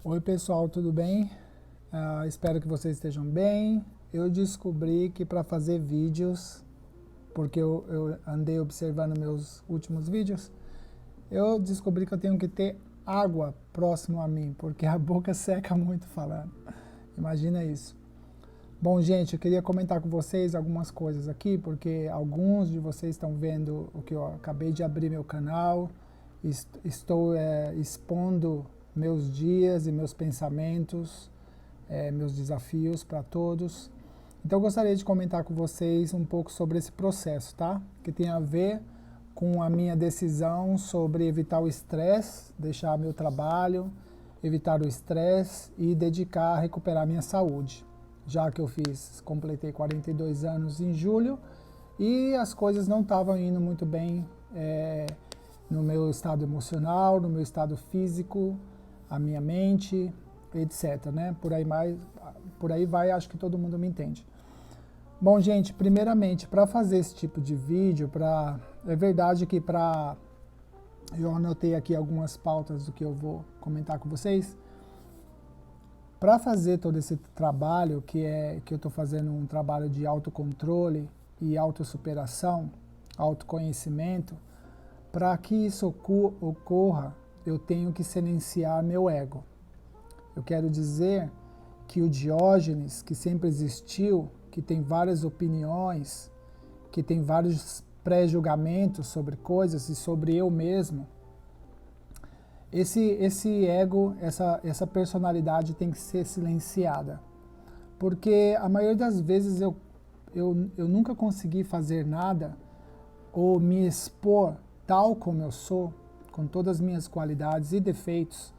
Oi pessoal, tudo bem? Espero que vocês estejam bem. Eu descobri que para fazer vídeos, porque eu andei observando meus últimos vídeos, eu descobri que eu tenho que ter água próximo a mim, porque a boca seca muito falando. Imagina isso. Bom, gente, eu queria comentar com vocês algumas coisas aqui, porque alguns de vocês estão vendo o que eu acabei de abrir meu canal, estou expondo meus dias e meus pensamentos, meus desafios para todos. Então eu gostaria de comentar com vocês um pouco sobre esse processo, tá? Que tem a ver com a minha decisão sobre evitar o estresse, deixar meu trabalho, evitar o estresse e dedicar a recuperar minha saúde. Já que eu completei 42 anos em julho e as coisas não estavam indo muito bem no meu estado emocional, no meu estado físico, a minha mente, etc, né? Por aí vai, acho que todo mundo me entende. Bom, gente, primeiramente, para fazer esse tipo de vídeo, é verdade que eu anotei aqui algumas pautas do que eu vou comentar com vocês. Para fazer todo esse trabalho, que eu estou fazendo um trabalho de autocontrole e autossuperação, autoconhecimento, para que isso ocorra, eu tenho que silenciar meu ego. Eu quero dizer que o Diógenes, que sempre existiu, que tem várias opiniões, que tem vários pré-julgamentos sobre coisas e sobre eu mesmo, esse ego, essa personalidade tem que ser silenciada. Porque a maioria das vezes eu nunca consegui fazer nada ou me expor tal como eu sou, com todas as minhas qualidades e defeitos,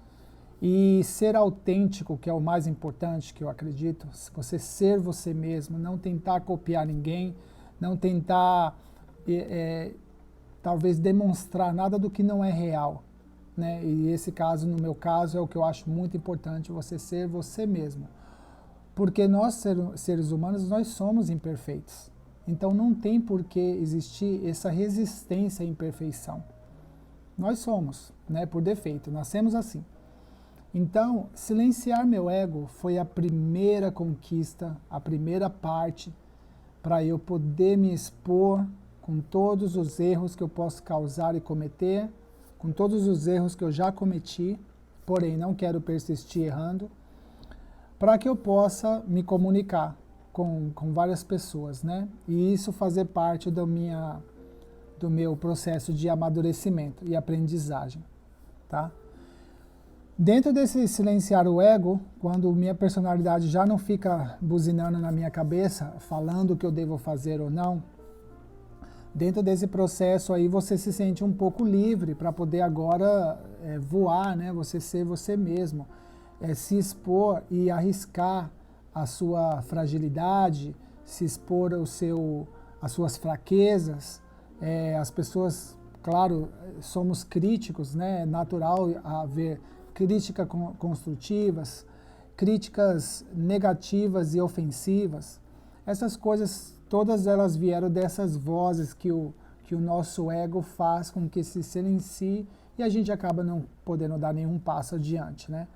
e ser autêntico, que é o mais importante, que eu acredito, você ser você mesmo, não tentar copiar ninguém, não tentar, talvez, demonstrar nada do que não é real, né? E esse caso, no meu caso, é o que eu acho muito importante, você ser você mesmo. Porque nós, seres humanos, nós somos imperfeitos. Então não tem por que existir essa resistência à imperfeição. Nós somos, né, por defeito, nascemos assim. Então, silenciar meu ego foi a primeira conquista, a primeira parte para eu poder me expor com todos os erros que eu posso causar e cometer, com todos os erros que eu já cometi, porém não quero persistir errando, para que eu possa me comunicar com várias pessoas, né? E isso fazer parte do meu processo de amadurecimento e aprendizagem, tá? Dentro desse silenciar o ego, quando minha personalidade já não fica buzinando na minha cabeça, falando o que eu devo fazer ou não, dentro desse processo aí você se sente um pouco livre para poder agora voar, né? Você ser você mesmo, se expor e arriscar a sua fragilidade, se expor as suas fraquezas. As pessoas, claro, somos críticos, né? É natural haver críticas construtivas, críticas negativas e ofensivas. Essas coisas, todas elas vieram dessas vozes que o nosso ego faz com que se silencie e a gente acaba não podendo dar nenhum passo adiante, né?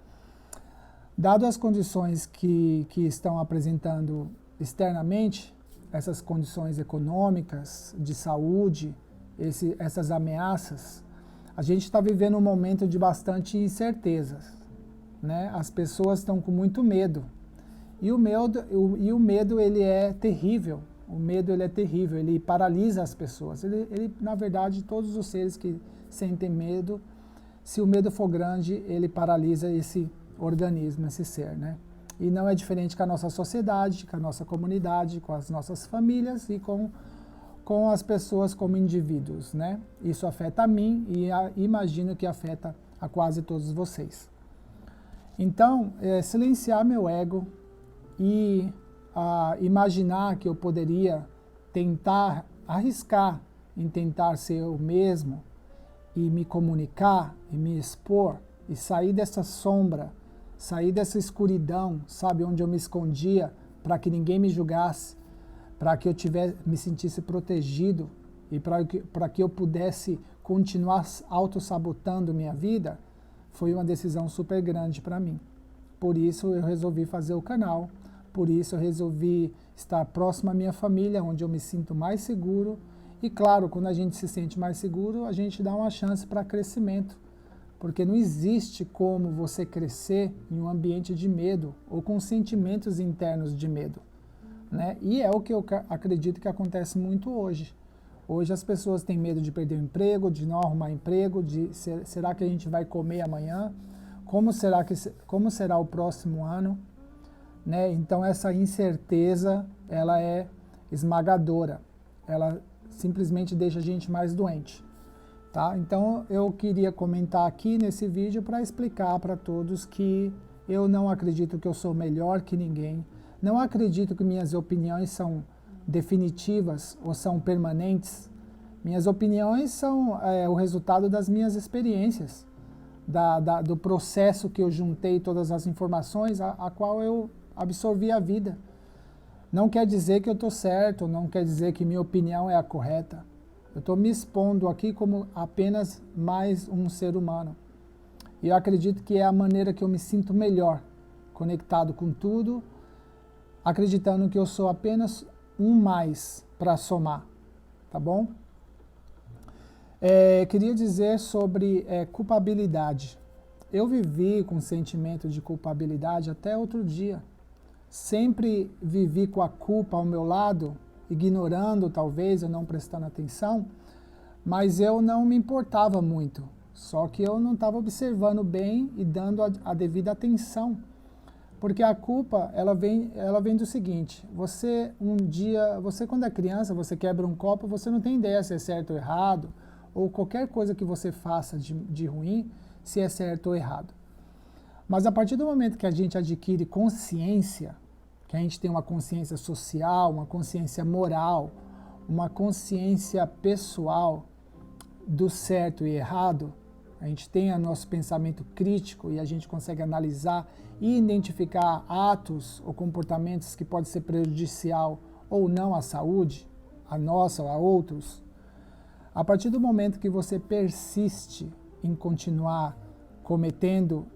Dado as condições que estão apresentando externamente, essas condições econômicas, de saúde, essas ameaças, a gente está vivendo um momento de bastante incertezas, né? As pessoas estão com muito medo. E o medo ele é terrível. O medo ele é terrível, ele paralisa as pessoas. Ele, na verdade, todos os seres que sentem medo, se o medo for grande, ele paralisa esse organismo, esse ser, né? E não é diferente com a nossa sociedade, com a nossa comunidade, com as nossas famílias e com as pessoas como indivíduos, né? Isso afeta a mim e imagino que afeta a quase todos vocês. Então, silenciar meu ego e imaginar que eu poderia tentar, arriscar em tentar ser eu mesmo e me comunicar e me expor e sair dessa sombra, sair dessa escuridão, sabe, onde eu me escondia para que ninguém me julgasse, para que eu me sentisse protegido e para que eu pudesse continuar autossabotando minha vida, foi uma decisão super grande para mim. por isso eu resolvi fazer o canal, por isso eu resolvi estar próximo à minha família, onde eu me sinto mais seguro. E claro, quando a gente se sente mais seguro, a gente dá uma chance para crescimento, porque não existe como você crescer em um ambiente de medo ou com sentimentos internos de medo, né? E é o que eu acredito que acontece muito hoje. Hoje as pessoas têm medo de perder o emprego, de não arrumar emprego, de será que a gente vai comer amanhã? Como será o próximo ano? Né? Então essa incerteza, ela é esmagadora. Ela simplesmente deixa a gente mais doente. Tá? Então eu queria comentar aqui nesse vídeo para explicar para todos que eu não acredito que eu sou melhor que ninguém. Não acredito que minhas opiniões são definitivas ou são permanentes. Minhas opiniões são o resultado das minhas experiências, do processo que eu juntei todas as informações a qual eu absorvi a vida. Não quer dizer que eu estou certo, não quer dizer que minha opinião é a correta. Eu estou me expondo aqui como apenas mais um ser humano. E eu acredito que é a maneira que eu me sinto melhor, conectado com tudo, acreditando que eu sou apenas um mais para somar, tá bom? Queria dizer sobre culpabilidade. Eu vivi com sentimento de culpabilidade até outro dia. Sempre vivi com a culpa ao meu lado, ignorando talvez, ou não prestando atenção, mas eu não me importava muito. Só que eu não estava observando bem e dando a devida atenção. Porque a culpa, ela vem do seguinte: você quando é criança, você quebra um copo, você não tem ideia se é certo ou errado, ou qualquer coisa que você faça de ruim, se é certo ou errado. Mas a partir do momento que a gente adquire consciência, que a gente tem uma consciência social, uma consciência moral, uma consciência pessoal do certo e errado, a gente tem o nosso pensamento crítico e a gente consegue analisar e identificar atos ou comportamentos que podem ser prejudicial ou não à saúde, a nossa ou a outros. A partir do momento que você persiste em continuar cometendo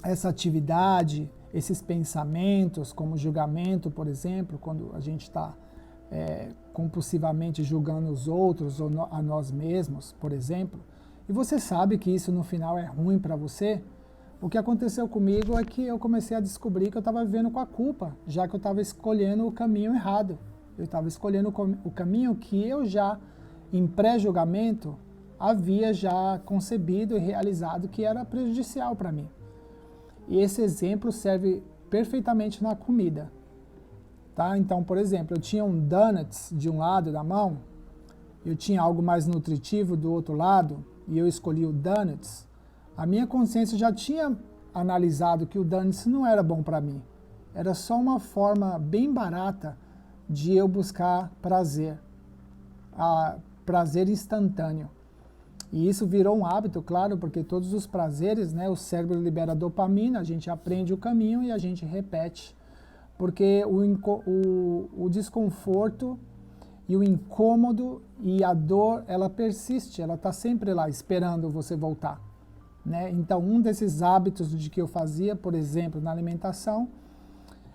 essa atividade, esses pensamentos, como julgamento, por exemplo, quando a gente está compulsivamente julgando os outros ou a nós mesmos, por exemplo, e você sabe que isso no final é ruim para você, o que aconteceu comigo é que eu comecei a descobrir que eu estava vivendo com a culpa, já que eu estava escolhendo o caminho errado. Eu estava escolhendo o caminho que eu já, em pré-julgamento, havia já concebido e realizado que era prejudicial para mim. E esse exemplo serve perfeitamente na comida. Tá? Então, por exemplo, eu tinha um donuts de um lado da mão, eu tinha algo mais nutritivo do outro lado, e eu escolhi o donuts. A minha consciência já tinha analisado que o donuts não era bom para mim. Era só uma forma bem barata de eu buscar prazer, prazer instantâneo. E isso virou um hábito, claro, porque todos os prazeres, né, o cérebro libera dopamina, a gente aprende o caminho e a gente repete. Porque o desconforto e o incômodo e a dor, ela persiste, ela está sempre lá esperando você voltar. Né? Então, um desses hábitos de que eu fazia, por exemplo, na alimentação,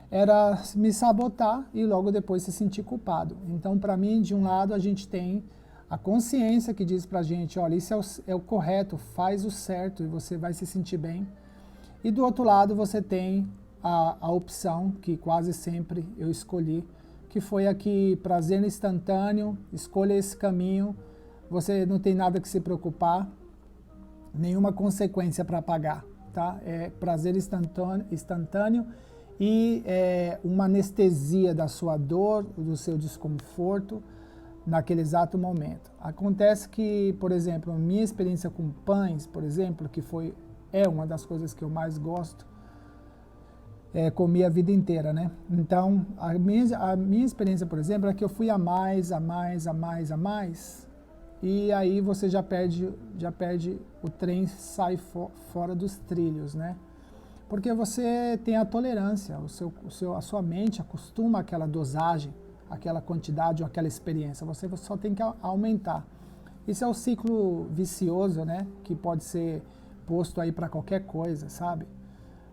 era me sabotar e logo depois se sentir culpado. Então, para mim, de um lado, a gente tem a consciência que diz para a gente, olha, isso é o correto, faz o certo e você vai se sentir bem. E do outro lado, você tem a opção que quase sempre eu escolhi, que foi aqui, prazer instantâneo, escolha esse caminho, você não tem nada que se preocupar, nenhuma consequência para pagar, tá? É prazer instantâneo e uma anestesia da sua dor, do seu desconforto naquele exato momento. Acontece que, por exemplo, a minha experiência com pães, por exemplo, que é uma das coisas que eu mais gosto, comi a vida inteira, né? Então, a minha experiência, por exemplo, é que eu fui a mais, e aí você já perde o trem, sai fora dos trilhos, né? Porque você tem a tolerância, a sua mente acostuma àquela dosagem, aquela quantidade ou aquela experiência, você só tem que aumentar. Isso é o ciclo vicioso, né? Que pode ser exposto aí para qualquer coisa, sabe?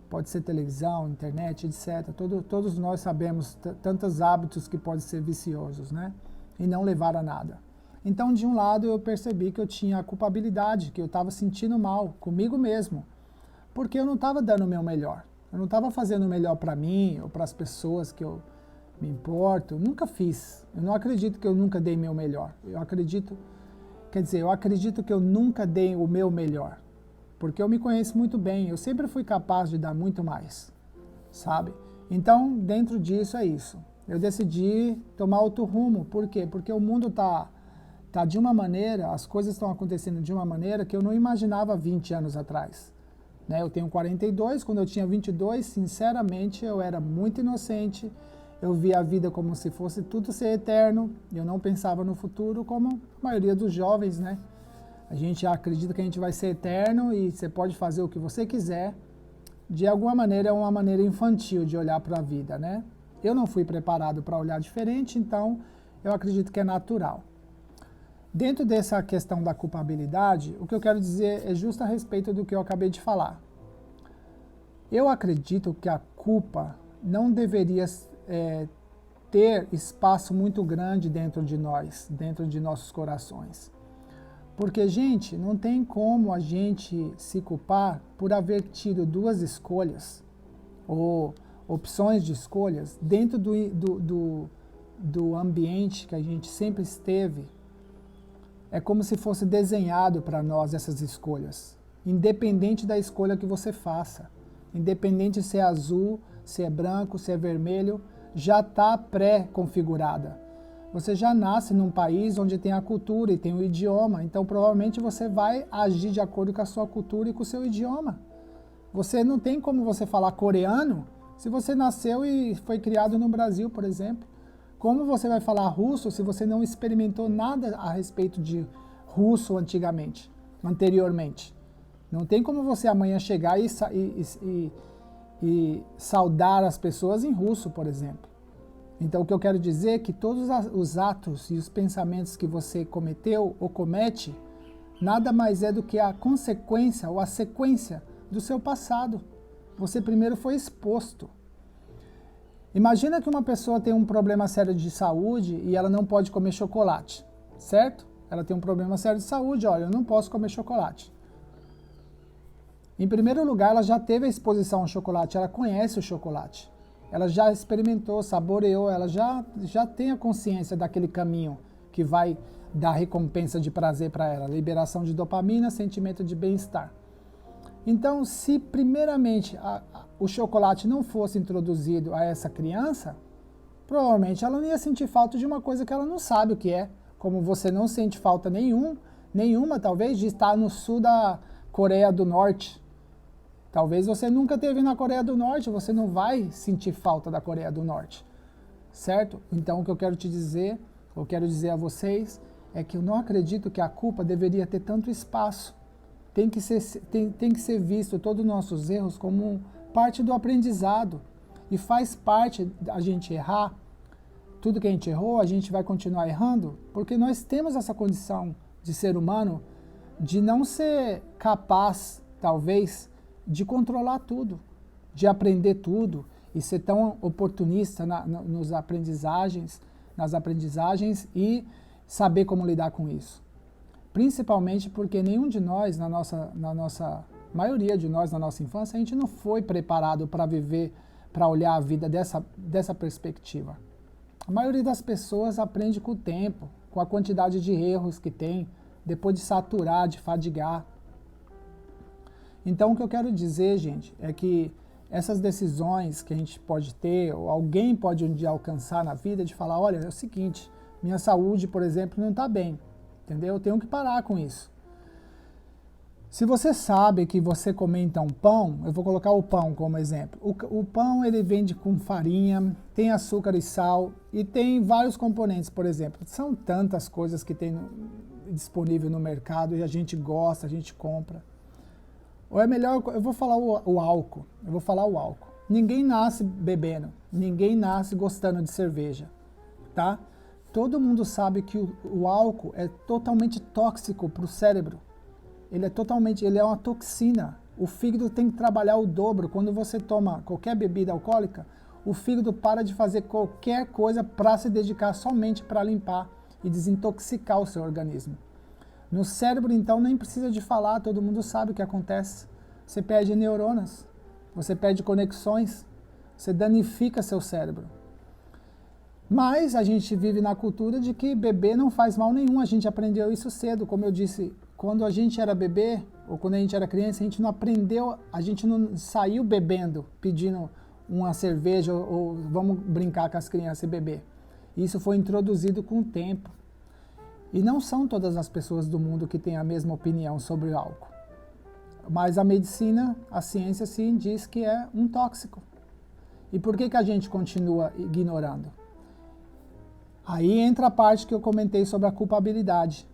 Pode ser televisão, internet, etc. Todos nós sabemos tantos hábitos que podem ser viciosos, né? E não levar a nada. Então, de um lado, eu percebi que eu tinha a culpabilidade, que eu estava sentindo mal comigo mesmo, porque eu não estava dando o meu melhor. Eu não estava fazendo o melhor para mim ou para as pessoas que eu me importo. Eu nunca fiz. Eu não acredito que eu nunca dei meu melhor. Eu acredito que eu nunca dei o meu melhor. Porque eu me conheço muito bem, eu sempre fui capaz de dar muito mais, sabe? Então, dentro disso é isso. Eu decidi tomar outro rumo. Por quê? Porque o mundo tá de uma maneira, as coisas estão acontecendo de uma maneira que eu não imaginava 20 anos atrás. Né? Eu tenho 42, quando eu tinha 22, sinceramente, eu era muito inocente. Eu via a vida como se fosse tudo ser eterno. Eu não pensava no futuro como a maioria dos jovens, né? A gente acredita que a gente vai ser eterno e você pode fazer o que você quiser. De alguma maneira, é uma maneira infantil de olhar para a vida, né? Eu não fui preparado para olhar diferente, então eu acredito que é natural. Dentro dessa questão da culpabilidade, o que eu quero dizer é justo a respeito do que eu acabei de falar. Eu acredito que a culpa não deveria ter espaço muito grande dentro de nós, dentro de nossos corações. Porque, gente, não tem como a gente se culpar por haver tido duas escolhas ou opções de escolhas dentro do ambiente que a gente sempre esteve. É como se fosse desenhado para nós essas escolhas, independente da escolha que você faça. Independente se é azul, se é branco, se é vermelho, já está pré-configurada. Você já nasce num país onde tem a cultura e tem o idioma, então provavelmente você vai agir de acordo com a sua cultura e com o seu idioma. Você não tem como você falar coreano se você nasceu e foi criado no Brasil, por exemplo. Como você vai falar russo se você não experimentou nada a respeito de russo anteriormente? Não tem como você amanhã chegar e saudar as pessoas em russo, por exemplo. Então, o que eu quero dizer é que todos os atos e os pensamentos que você cometeu ou comete, nada mais é do que a consequência ou a sequência do seu passado. Você primeiro foi exposto. Imagina que uma pessoa tem um problema sério de saúde e ela não pode comer chocolate, certo? Ela tem um problema sério de saúde, olha, eu não posso comer chocolate. Em primeiro lugar, ela já teve a exposição ao chocolate, ela conhece o chocolate. Ela já experimentou, saboreou, ela já tem a consciência daquele caminho que vai dar recompensa de prazer para ela, liberação de dopamina, sentimento de bem-estar. Então, se primeiramente o chocolate não fosse introduzido a essa criança, provavelmente ela não ia sentir falta de uma coisa que ela não sabe o que é, como você não sente falta nenhuma talvez, de estar no sul da Coreia do Norte. Talvez você nunca esteve na Coreia do Norte, você não vai sentir falta da Coreia do Norte, certo? Então, o que eu quero dizer a vocês, é que eu não acredito que a culpa deveria ter tanto espaço. Tem que ser visto todos os nossos erros como parte do aprendizado. E faz parte a gente errar. Tudo que a gente errou, a gente vai continuar errando, porque nós temos essa condição de ser humano de não ser capaz, talvez, de controlar tudo, de aprender tudo e ser tão oportunista nas aprendizagens e saber como lidar com isso. Principalmente porque nenhum de nós, maioria de nós na nossa infância, a gente não foi preparado para viver, para olhar a vida dessa perspectiva. A maioria das pessoas aprende com o tempo, com a quantidade de erros que tem, depois de saturar, de fadigar. Então, o que eu quero dizer, gente, é que essas decisões que a gente pode ter, ou alguém pode um dia alcançar na vida, de falar, olha, é o seguinte, minha saúde, por exemplo, não está bem, entendeu? Eu tenho que parar com isso. Se você sabe que você comer então pão, eu vou colocar o pão como exemplo. O pão, ele vende com farinha, tem açúcar e sal, e tem vários componentes, por exemplo. São tantas coisas que tem disponível no mercado, e a gente gosta, a gente compra. Ou é melhor, eu vou falar o álcool. Ninguém nasce bebendo, ninguém nasce gostando de cerveja, tá? Todo mundo sabe que o álcool é totalmente tóxico para o cérebro. ele é uma toxina. O fígado tem que trabalhar o dobro. Quando você toma qualquer bebida alcoólica, o fígado para de fazer qualquer coisa para se dedicar somente para limpar e desintoxicar o seu organismo. No cérebro, então, nem precisa de falar, todo mundo sabe o que acontece. Você perde neurônios, você perde conexões, você danifica seu cérebro. Mas a gente vive na cultura de que beber não faz mal nenhum, a gente aprendeu isso cedo. Como eu disse, quando a gente era bebê, ou quando a gente era criança, a gente não aprendeu, a gente não saiu bebendo, pedindo uma cerveja ou vamos brincar com as crianças e beber. Isso foi introduzido com o tempo. E não são todas as pessoas do mundo que têm a mesma opinião sobre o álcool. Mas a medicina, a ciência sim diz que é um tóxico. E por que a gente continua ignorando? Aí entra a parte que eu comentei sobre a culpabilidade.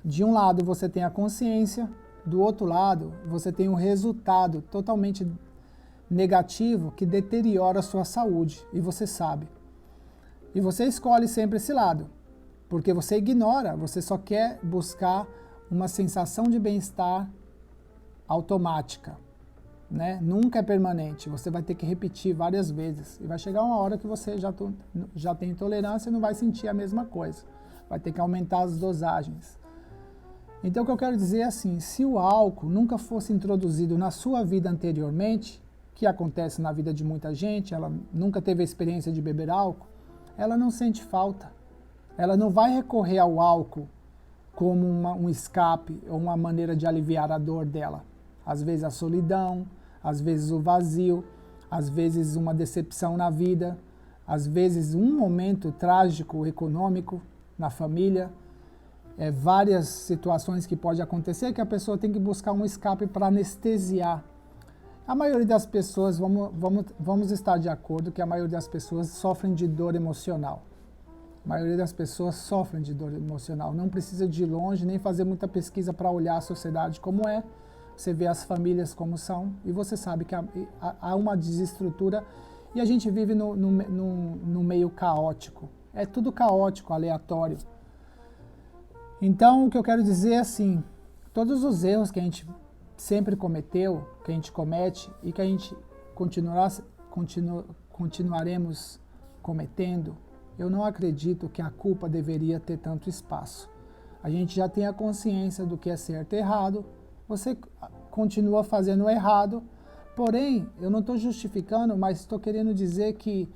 De um lado você tem a consciência, do outro lado você tem um resultado totalmente negativo que deteriora a sua saúde, e você sabe. E você escolhe sempre esse lado, porque você ignora, você só quer buscar uma sensação de bem-estar automática, né? Nunca é permanente, você vai ter que repetir várias vezes, e vai chegar uma hora que você já tem intolerância e não vai sentir a mesma coisa, vai ter que aumentar as dosagens. Então o que eu quero dizer é assim, se o álcool nunca fosse introduzido na sua vida anteriormente, que acontece na vida de muita gente, ela nunca teve a experiência de beber álcool, ela não sente falta. Ela não vai recorrer ao álcool como um escape ou uma maneira de aliviar a dor dela. Às vezes a solidão, às vezes o vazio, às vezes uma decepção na vida, às vezes um momento trágico econômico na família, várias situações que pode acontecer que a pessoa tem que buscar um escape para anestesiar. A maioria das pessoas, vamos estar de acordo que a maioria das pessoas sofrem de dor emocional. A maioria das pessoas sofrem de dor emocional. Não precisa de ir longe, nem fazer muita pesquisa para olhar a sociedade como é. Você vê as famílias como são e você sabe que há uma desestrutura e a gente vive no meio caótico. É tudo caótico, aleatório. Então, o que eu quero dizer é assim, todos os erros que a gente sempre cometeu, que a gente comete e que a gente continuaremos cometendo, eu não acredito que a culpa deveria ter tanto espaço. A gente já tem a consciência do que é certo e errado, você continua fazendo o errado, porém, eu não estou justificando, mas estou querendo dizer que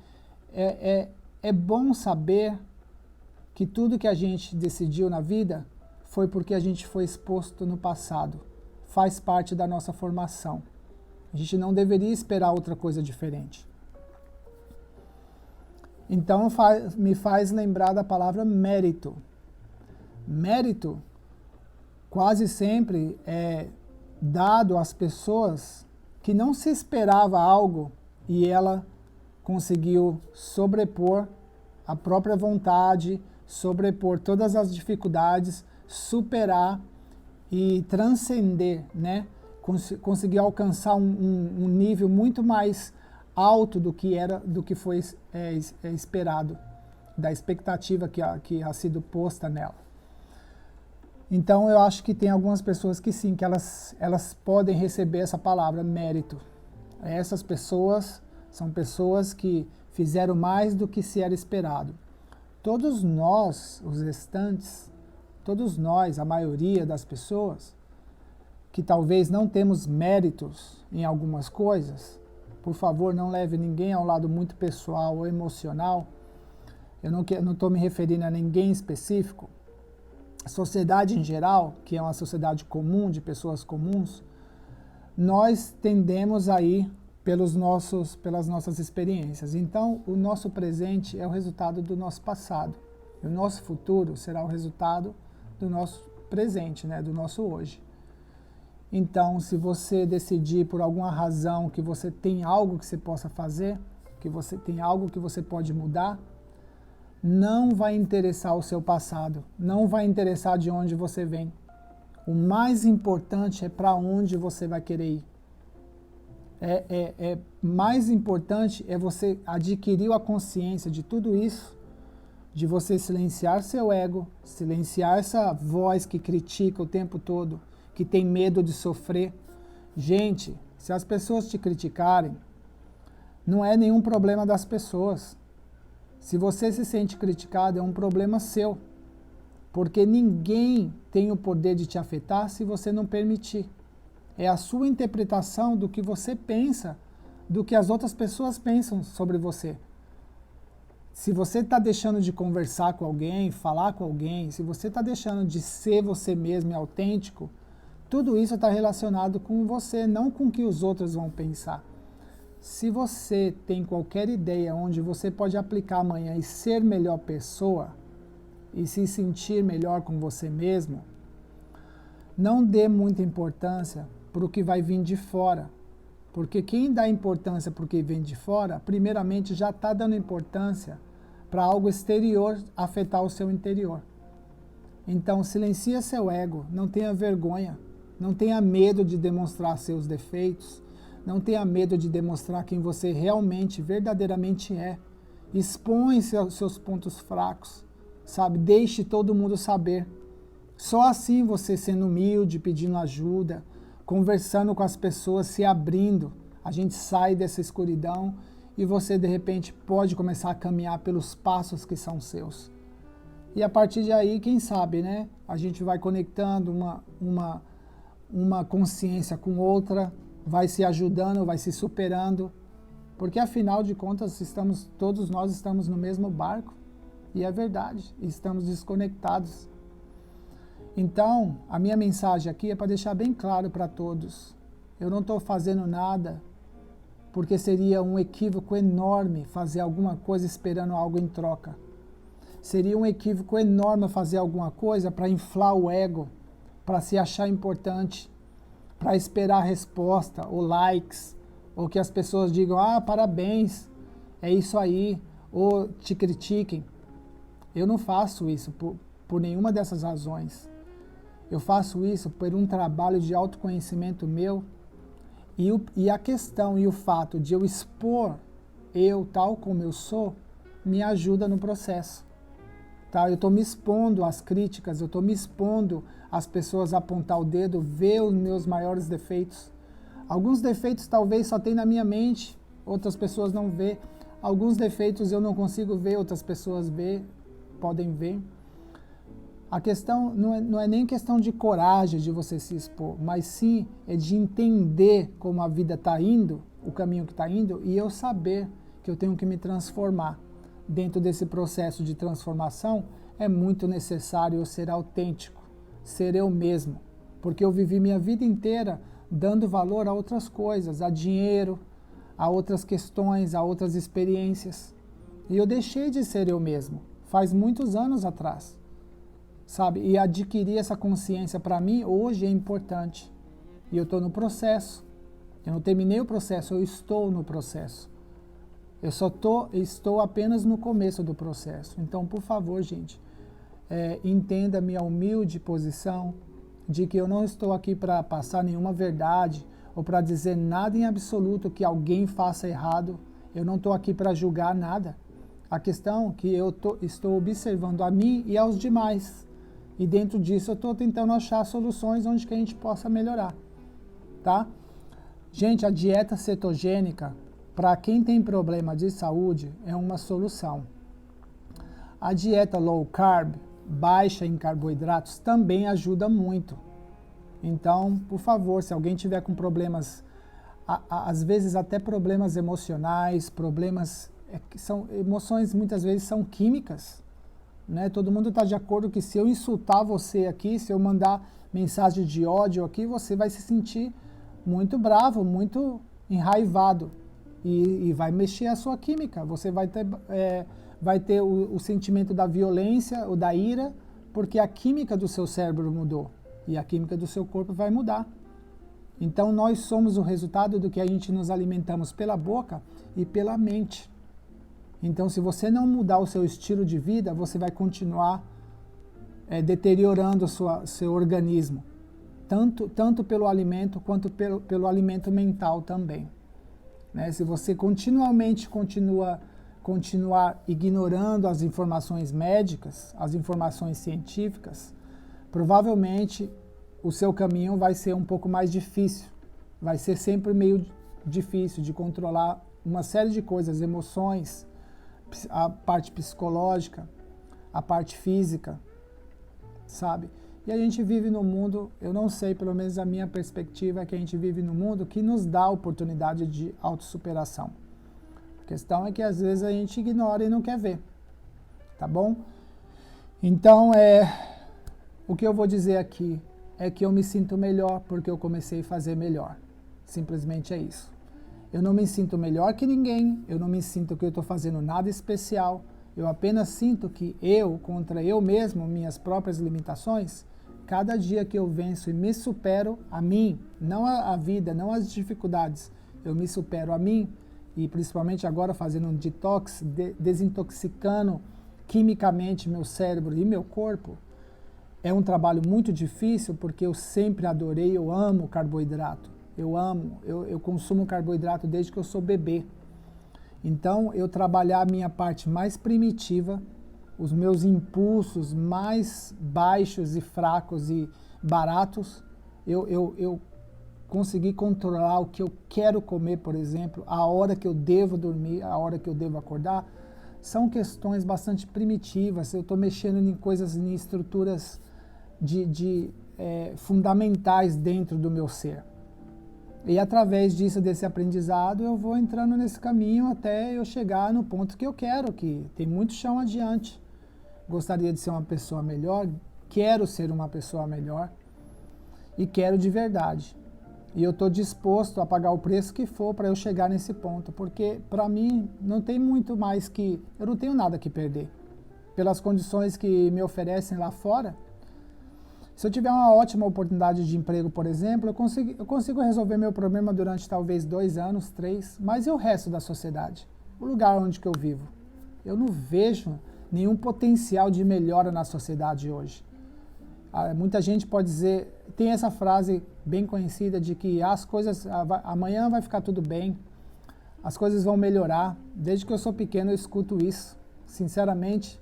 é bom saber que tudo que a gente decidiu na vida foi porque a gente foi exposto no passado. Faz parte da nossa formação. A gente não deveria esperar outra coisa diferente. Então me faz lembrar da palavra mérito. Mérito quase sempre é dado às pessoas que não se esperava algo e ela conseguiu sobrepor a própria vontade, sobrepor todas as dificuldades, superar e transcender, né? Conseguir alcançar um nível muito mais alto do que foi esperado, da expectativa que ha sido posta nela. Então eu acho que tem algumas pessoas que sim, que elas podem receber essa palavra mérito. Essas pessoas são pessoas que fizeram mais do que se era esperado. Todos nós, os restantes, todos nós, a maioria das pessoas, que talvez não temos méritos em algumas coisas, por favor, não leve ninguém ao lado muito pessoal ou emocional. Eu não estou me referindo a ninguém específico. A sociedade em geral, que é uma sociedade comum, de pessoas comuns, nós tendemos a ir pelas nossas experiências. Então, o nosso presente é o resultado do nosso passado. E o nosso futuro será o resultado do nosso presente, né? Do nosso hoje. Então, se você decidir por alguma razão que você tem algo que você possa fazer, que você tem algo que você pode mudar, não vai interessar o seu passado, não vai interessar de onde você vem. O mais importante é para onde você vai querer ir. Mais importante é você adquirir a consciência de tudo isso, de você silenciar seu ego, silenciar essa voz que critica o tempo todo, que tem medo de sofrer. Gente, se as pessoas te criticarem, não é nenhum problema das pessoas. Se você se sente criticado, é um problema seu. Porque ninguém tem o poder de te afetar se você não permitir. É a sua interpretação do que você pensa, do que as outras pessoas pensam sobre você. Se você está deixando de conversar com alguém, falar com alguém, se você está deixando de ser você mesmo e autêntico, tudo isso está relacionado com você, não com o que os outros vão pensar. Se você tem qualquer ideia onde você pode aplicar amanhã e ser melhor pessoa, e se sentir melhor com você mesmo, não dê muita importância para o que vai vir de fora. Porque quem dá importância para o que vem de fora, primeiramente já está dando importância para algo exterior afetar o seu interior. Então, silencia seu ego, não tenha vergonha, não tenha medo de demonstrar seus defeitos, não tenha medo de demonstrar quem você realmente, verdadeiramente é. Expõe seus pontos fracos, sabe? Deixe todo mundo saber. Só assim você sendo humilde, pedindo ajuda, conversando com as pessoas, se abrindo, a gente sai dessa escuridão e você de repente pode começar a caminhar pelos passos que são seus. E a partir de aí, quem sabe, né? A gente vai conectando uma consciência com outra, vai se ajudando, vai se superando, porque afinal de contas todos nós estamos no mesmo barco, e é verdade, estamos desconectados. Então, a minha mensagem aqui é para deixar bem claro para todos. Eu não estou fazendo nada porque seria um equívoco enorme fazer alguma coisa esperando algo em troca. Seria um equívoco enorme fazer alguma coisa para inflar o ego, para se achar importante, para esperar resposta ou likes, ou que as pessoas digam, parabéns, é isso aí, ou te critiquem. Eu não faço isso por nenhuma dessas razões. Eu faço isso por um trabalho de autoconhecimento meu e a questão e o fato de eu expor eu tal como eu sou me ajuda no processo. Tá? Eu estou me expondo às críticas, eu estou me expondo às pessoas a apontar o dedo, ver os meus maiores defeitos. Alguns defeitos talvez só tem na minha mente, outras pessoas não vê. Alguns defeitos eu não consigo ver, outras pessoas podem ver. A questão não é nem questão de coragem de você se expor, mas sim é de entender como a vida está indo, o caminho que está indo, e eu saber que eu tenho que me transformar. Dentro desse processo de transformação, é muito necessário eu ser autêntico, ser eu mesmo, porque eu vivi minha vida inteira dando valor a outras coisas, a dinheiro, a outras questões, a outras experiências. E eu deixei de ser eu mesmo, faz muitos anos atrás. Sabe? E adquirir essa consciência para mim hoje é importante. E eu estou no processo. Eu não terminei o processo, eu estou no processo. Eu só estou apenas no começo do processo. Então, por favor, gente, entenda a minha humilde posição de que eu não estou aqui para passar nenhuma verdade ou para dizer nada em absoluto que alguém faça errado. Eu não estou aqui para julgar nada. A questão é que eu estou observando a mim e aos demais. E dentro disso eu estou tentando achar soluções onde que a gente possa melhorar, tá? Gente, a dieta cetogênica, para quem tem problema de saúde, é uma solução. A dieta low carb, baixa em carboidratos, também ajuda muito. Então, por favor, se alguém tiver com problemas, às vezes até problemas emocionais, emoções muitas vezes são químicas, né? Todo mundo está de acordo que se eu insultar você aqui, se eu mandar mensagem de ódio aqui, você vai se sentir muito bravo, muito enraivado e vai mexer a sua química. Você vai ter o sentimento da violência ou da ira, porque a química do seu cérebro mudou e a química do seu corpo vai mudar. Então nós somos o resultado do que a gente nos alimentamos pela boca e pela mente. Então, se você não mudar o seu estilo de vida, você vai continuar deteriorando seu organismo, tanto pelo alimento quanto pelo alimento mental também. Né? Se você continuar ignorando as informações médicas, as informações científicas, provavelmente o seu caminho vai ser um pouco mais difícil. Vai ser sempre meio difícil de controlar uma série de coisas, emoções, a parte psicológica, a parte física, sabe? E a gente vive num mundo, eu não sei, pelo menos a minha perspectiva é que a gente vive num mundo que nos dá a oportunidade de autossuperação. A questão é que às vezes a gente ignora e não quer ver, tá bom? Então, o que eu vou dizer aqui é que eu me sinto melhor porque eu comecei a fazer melhor. Simplesmente é isso. Eu não me sinto melhor que ninguém, eu não me sinto que eu estou fazendo nada especial, eu apenas sinto que eu, contra eu mesmo, minhas próprias limitações, cada dia que eu venço e me supero a mim, não a vida, não as dificuldades, eu me supero a mim, e principalmente agora fazendo um detox, desintoxicando quimicamente meu cérebro e meu corpo, é um trabalho muito difícil porque eu sempre adorei, eu amo carboidrato. Eu consumo carboidrato desde que eu sou bebê. Então, eu trabalhar a minha parte mais primitiva, os meus impulsos mais baixos e fracos e baratos, eu consegui controlar o que eu quero comer, por exemplo, a hora que eu devo dormir, a hora que eu devo acordar, são questões bastante primitivas. Eu estou mexendo em coisas, em estruturas fundamentais dentro do meu ser. E através disso, desse aprendizado, eu vou entrando nesse caminho até eu chegar no ponto que eu quero, que tem muito chão adiante. Gostaria de ser uma pessoa melhor, quero ser uma pessoa melhor e quero de verdade. E eu estou disposto a pagar o preço que for para eu chegar nesse ponto, porque para mim não tem muito mais que... Eu não tenho nada que perder. Pelas condições que me oferecem lá fora, se eu tiver uma ótima oportunidade de emprego, por exemplo, eu consigo resolver meu problema durante talvez 2 anos, 3, mas e o resto da sociedade? O lugar onde que eu vivo? Eu não vejo nenhum potencial de melhora na sociedade hoje. Muita gente pode dizer, tem essa frase bem conhecida de que as coisas, amanhã vai ficar tudo bem, as coisas vão melhorar. Desde que eu sou pequeno eu escuto isso, sinceramente.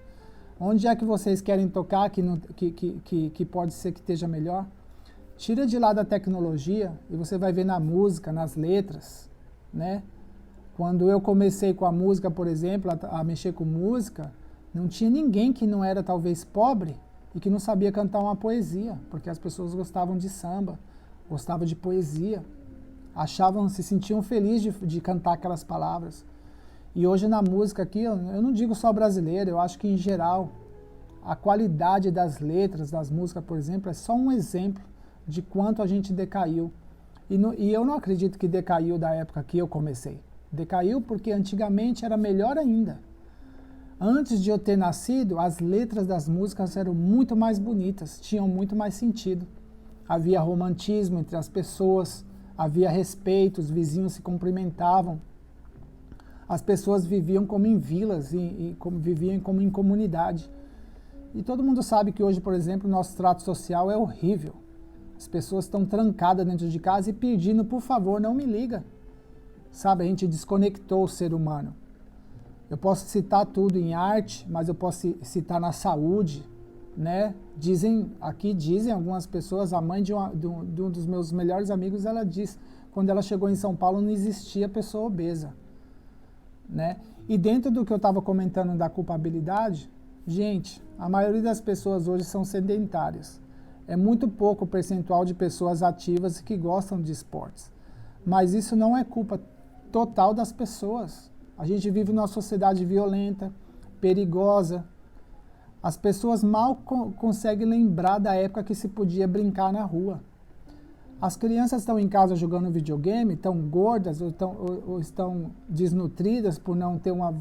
Onde é que vocês querem tocar que pode ser que esteja melhor? Tira de lado a tecnologia e você vai ver na música, nas letras, né? Quando eu comecei com a música, por exemplo, a mexer com música, não tinha ninguém que não era talvez pobre e que não sabia cantar uma poesia, porque as pessoas gostavam de samba, gostavam de poesia, se sentiam felizes de cantar aquelas palavras. E hoje na música aqui, eu não digo só brasileira, eu acho que em geral, a qualidade das letras, das músicas, por exemplo, é só um exemplo de quanto a gente decaiu. E eu não acredito que decaiu da época que eu comecei. Decaiu porque antigamente era melhor ainda. Antes de eu ter nascido, as letras das músicas eram muito mais bonitas, tinham muito mais sentido. Havia romantismo entre as pessoas, havia respeito, os vizinhos se cumprimentavam. As pessoas viviam como em vilas viviam como em comunidade. E todo mundo sabe que hoje, por exemplo, o nosso trato social é horrível. As pessoas estão trancadas dentro de casa e pedindo, por favor, não me liga. Sabe, a gente desconectou o ser humano. Eu posso citar tudo em arte, mas eu posso citar na saúde, né? Dizem algumas pessoas, a mãe de um dos meus melhores amigos, ela diz, quando ela chegou em São Paulo não existia pessoa obesa. Né? E dentro do que eu estava comentando da culpabilidade, gente, a maioria das pessoas hoje são sedentárias. É muito pouco o percentual de pessoas ativas que gostam de esportes. Mas isso não é culpa total das pessoas. A gente vive numa sociedade violenta, perigosa. As pessoas mal conseguem lembrar da época que se podia brincar na rua. As crianças estão em casa jogando videogame, estão gordas ou estão desnutridas por não ter uma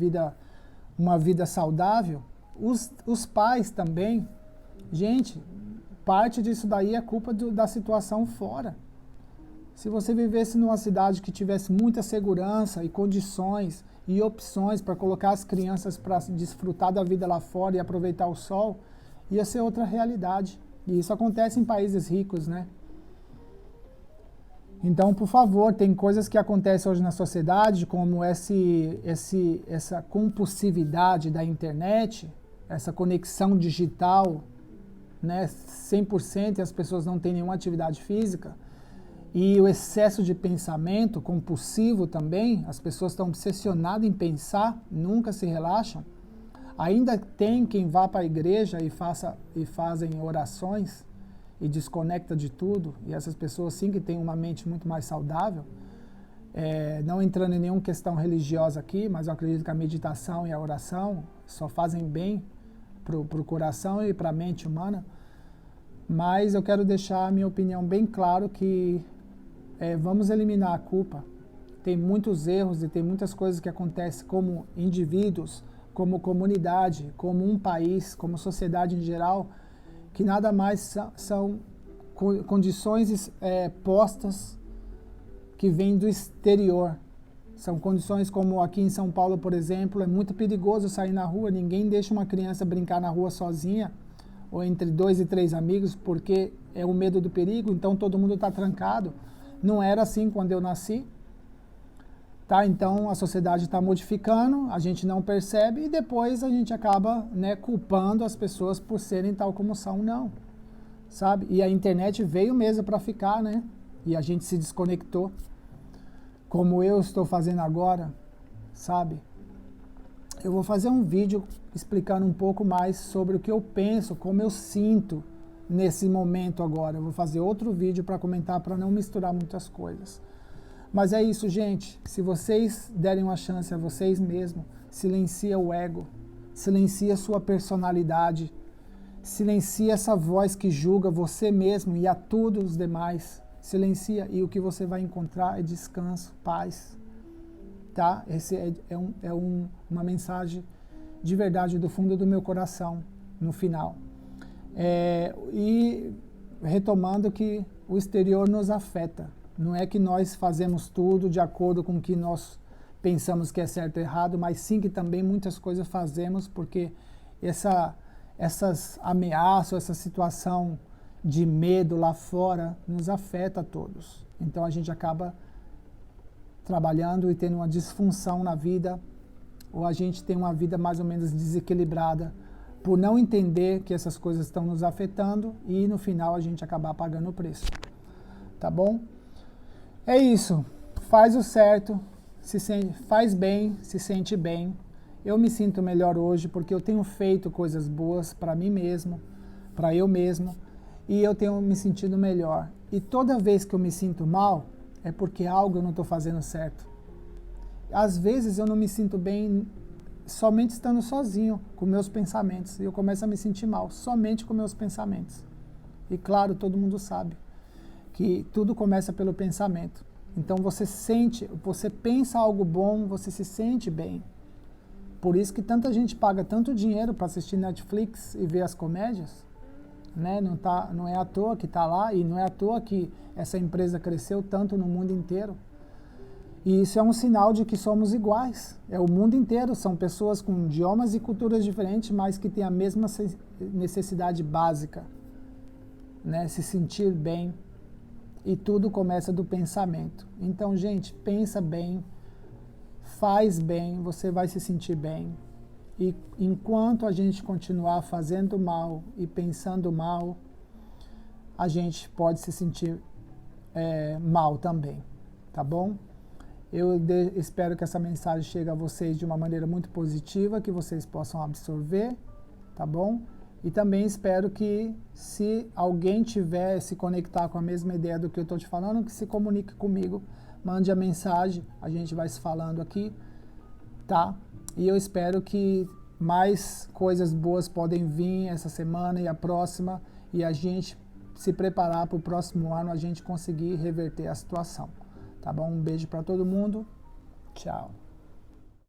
vida saudável. Os pais também. Gente, parte disso daí é culpa da situação fora. Se você vivesse numa cidade que tivesse muita segurança e condições e opções para colocar as crianças para desfrutar da vida lá fora e aproveitar o sol, ia ser outra realidade. E isso acontece em países ricos, né? Então, por favor, tem coisas que acontecem hoje na sociedade, como essa compulsividade da internet, essa conexão digital, né, 100% e as pessoas não têm nenhuma atividade física, e o excesso de pensamento compulsivo também, as pessoas estão obsessionadas em pensar, nunca se relaxam. Ainda tem quem vá para a igreja e fazem orações e desconecta de tudo, e essas pessoas sim que têm uma mente muito mais saudável, não entrando em nenhuma questão religiosa aqui, mas eu acredito que a meditação e a oração só fazem bem para o coração e para a mente humana. Mas eu quero deixar a minha opinião bem claro que vamos eliminar a culpa. Tem muitos erros e tem muitas coisas que acontecem como indivíduos, como comunidade, como um país, como sociedade em geral, que nada mais são condições postas que vêm do exterior. São condições como aqui em São Paulo, por exemplo, é muito perigoso sair na rua, ninguém deixa uma criança brincar na rua sozinha, ou entre 2 e 3 amigos, porque é o medo do perigo, então todo mundo está trancado. Não era assim quando eu nasci. Tá? Então a sociedade está modificando, a gente não percebe e depois a gente acaba, né, culpando as pessoas por serem tal como são, não. Sabe? E a internet veio mesmo para ficar, né? E a gente se desconectou, como eu estou fazendo agora, sabe? Eu vou fazer um vídeo explicando um pouco mais sobre o que eu penso, como eu sinto nesse momento agora. Eu vou fazer outro vídeo para comentar, para não misturar muitas coisas. Mas é isso, gente. Se vocês derem uma chance a vocês mesmos, silencia o ego, silencia a sua personalidade, silencia essa voz que julga você mesmo e a todos os demais. Silencia e o que você vai encontrar é descanso, paz. Tá? Esse uma mensagem de verdade do fundo do meu coração, no final. E retomando que o exterior nos afeta. Não é que nós fazemos tudo de acordo com o que nós pensamos que é certo e errado, mas sim que também muitas coisas fazemos porque essas ameaças, essa situação de medo lá fora nos afeta a todos. Então a gente acaba trabalhando e tendo uma disfunção na vida, ou a gente tem uma vida mais ou menos desequilibrada por não entender que essas coisas estão nos afetando e no final a gente acabar pagando o preço. Tá bom? É isso. Faz o certo, faz bem, se sente bem. Eu me sinto melhor hoje porque eu tenho feito coisas boas para mim mesmo, para eu mesmo, e eu tenho me sentido melhor. E toda vez que eu me sinto mal, é porque algo eu não estou fazendo certo. Às vezes eu não me sinto bem somente estando sozinho com meus pensamentos. E eu começo a me sentir mal somente com meus pensamentos. E claro, todo mundo sabe que tudo começa pelo pensamento. Então você pensa algo bom, você se sente bem. Por isso que tanta gente paga tanto dinheiro para assistir Netflix e ver as comédias. Né? Não é à toa que está lá e não é à toa que essa empresa cresceu tanto no mundo inteiro. E isso é um sinal de que somos iguais. É o mundo inteiro, são pessoas com idiomas e culturas diferentes, mas que têm a mesma necessidade básica, né? Se sentir bem. E tudo começa do pensamento. Então, gente, pensa bem, faz bem, você vai se sentir bem. E enquanto a gente continuar fazendo mal e pensando mal, a gente pode se sentir mal também, tá bom? Eu espero que essa mensagem chegue a vocês de uma maneira muito positiva, que vocês possam absorver, tá bom? E também espero que, se alguém tiver se conectar com a mesma ideia do que eu estou te falando, que se comunique comigo, mande a mensagem, a gente vai se falando aqui, tá? E eu espero que mais coisas boas podem vir essa semana e a próxima, e a gente se preparar para o próximo ano, a gente conseguir reverter a situação. Tá bom? Um beijo para todo mundo. Tchau.